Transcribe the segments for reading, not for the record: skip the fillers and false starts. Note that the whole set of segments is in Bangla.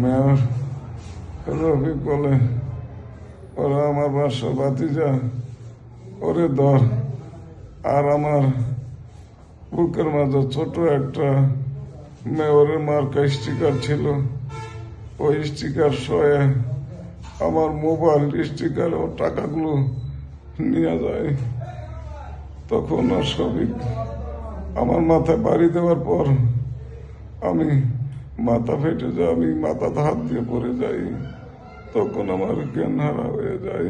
মেয়র রফিক বলে, ওরা আমার বাসা ভাতিজা, ওরে ধর। আর আমার বুকের মাঝে ছোট একটা মেয়রের মার্কা স্টিকার ছিল, ওই স্টিকার সয়ে আমার মোবাইল স্টিকার ও টাকাগুলো নিয়ে যায়। তখন সবিক আমার মাথায় বাড়ি দেওয়ার পর আমি মাথা ফেটে যাই, আমি মাথাতে হাত দিয়ে পড়ে যাই। তখন আমার জ্ঞান হারা হয়ে যায়।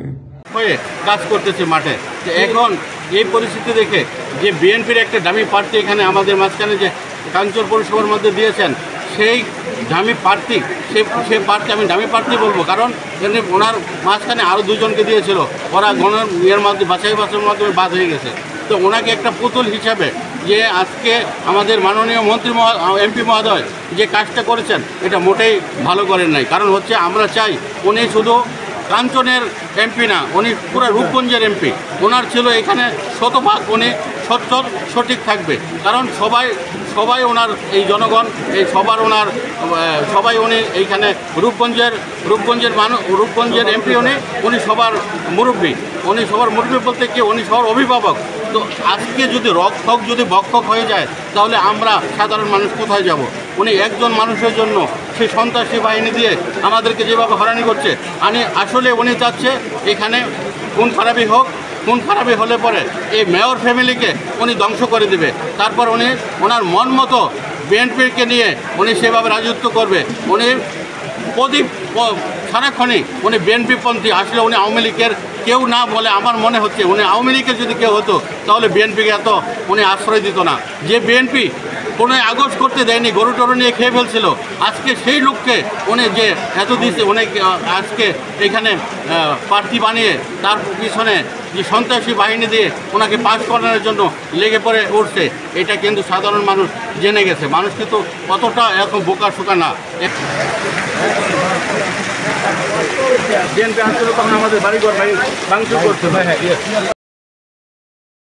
হয়ে কাজ করতেছে মাঠে। এখন এই পরিস্থিতি দেখে যে বিএনপির একটা দামি প্রার্থী এখানে আমাদের মাঝখানে যে কাঞ্চন পৌরসভার মধ্যে দিয়েছেন, সেই দামি প্রার্থী সেই প্রার্থী আমি দামি প্রার্থী বলবো, কারণ ওনার মাঝখানে আরও দুজনকে দিয়েছিল, ওরা গণের ইয়ের মাধ্যমে বাছাইয়ের মাধ্যমে বাদ হয়ে গেছে। তো ওনাকে একটা পুতুল হিসাবে যে আজকে আমাদের মাননীয় মন্ত্রী এমপি মহোদয় যে কাজটা করেছেন, এটা মোটেই ভালো করেন নাই। কারণ হচ্ছে আমরা চাই উনি শুধু কাঞ্চনের এমপি না, উনি পুরো রূপগঞ্জের এমপি। ওনার ছিল এখানে শতভাগ উনি সঠিক থাকবে, কারণ সবাই ওনার এই জনগণ এই সবাই উনি এইখানে রূপগঞ্জের এমপি উনি সবার মুরব্বী। উনি সবার মুরব্বী বলতে কি, উনি সবার অভিভাবক। তো আজকে যদি রক্ষক যদি ভক্ষক হয়ে যায়, তাহলে আমরা সাধারণ মানুষ কোথায় যাব? উনি একজন মানুষের জন্য সেই সন্ত্রাসী বাহিনী দিয়ে আমাদেরকে যেভাবে হয়রানি করছে, আসলে উনি চাচ্ছে এখানে খুন খারাপি হলে পরে এই মেয়র ফ্যামিলিকে উনি ধ্বংস করে দেবে। তারপর উনি ওনার মন মতো বিএনপিকে নিয়ে উনি সেভাবে রাজত্ব করবে। উনি সারাক্ষণই উনি বিএনপিপন্থী। আসলে উনি আওয়ামী লীগের কেউ না বলে আমার মনে হচ্ছে, উনি আওয়ামী লীগের যদি কেউ হতো তাহলে বিএনপিকে এত উনি আশ্রয় দিত না। যে বিএনপি 15 আগস্ট করতে দেয়নি, গরু টরু নিয়ে খেয়ে ফেলছিল, আজকে সেই লোককে উনি যে এত দিচ্ছে, উনি আজকে এখানে প্রার্থী বানিয়ে তার পিছনে যে সন্ত্রাসী বাহিনী দিয়ে ওনাকে পাস করানোর জন্য লেগে পড়ে উঠছে, এটা কিন্তু সাধারণ মানুষ জেনে গেছে। মানুষ কিন্তু অতটা এখন বোকা শোকা না। বিএনপি আসলে তখন আমাদের বাড়িঘর ভাঙচুর করছে।